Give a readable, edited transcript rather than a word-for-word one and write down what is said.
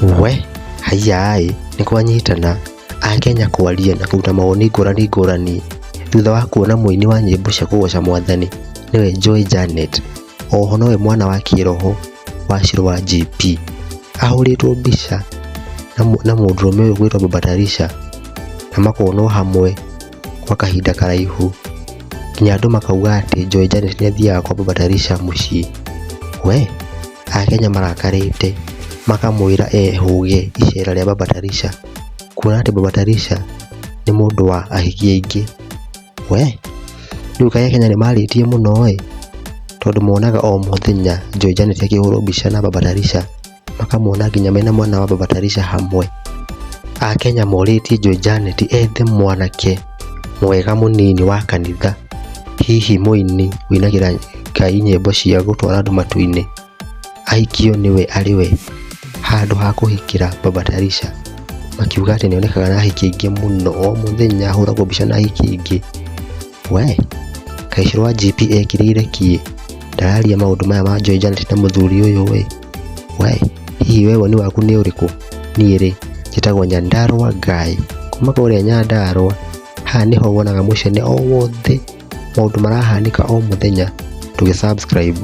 We hayai nĩ kwanyitana Akenya kwaria na kũruta mawoni ngũrani thutha wa kuona mũini wa nyĩmbo cia kũgoca Mwathani nĩwe Joy Janet, oho nowe mwana wa kĩroho wa Shirũ wa GP, ahũrĩtwo mbica na mũndũrũme ũyũ gwĩtwo Baba Talisha na makonwo hamwe kwa kahinda karaihu, nginya andũ makauga atĩ Joy Janet nĩ athiaga kwa Baba Talisha mũciĩ. We Akenya marakarĩte makamwĩra ehũge icera rĩa Baba Talisha, kuona atĩ Baba Talisha nĩ mũndũ wa ahiki aingĩ. We rĩu kaĩ Akenya nĩ marĩtie mũno tondũ monaga o mũthenya Joy Janet akĩhũrwo mbica na Baba Talisha, makamwona nginya mena mwana wa Baba Talisha hamwe. Akenya morĩtie Joy Janet ethe mwanake mwega mũnini wa kanitha, hihi mũini wĩnagĩra Ngai nyĩmbo cia gũtwara andũ matu-inĩ, ahikio nĩwe arĩwe handũ ha kũhikĩra Baba Talisha. Makiuga atĩ nĩonekaga na ahiki aingĩ mũno, o mũthenya ahũragwo mbica na ahiki aingĩ. We kaĩ Shirũ wa GP ekĩrĩire kĩ ndararia maũndũ maya ma Joy Janet na mũthuri ũyũ we hihi we woni waku nĩ ũrĩkũ? Niĩ njĩtagwo Nyandarua Guy kuma kũrĩa Nyandarua. Haha nĩho wonaga mũcene o wothe maũndũ marahanĩka o mũthenya, tũgĩ subscribe.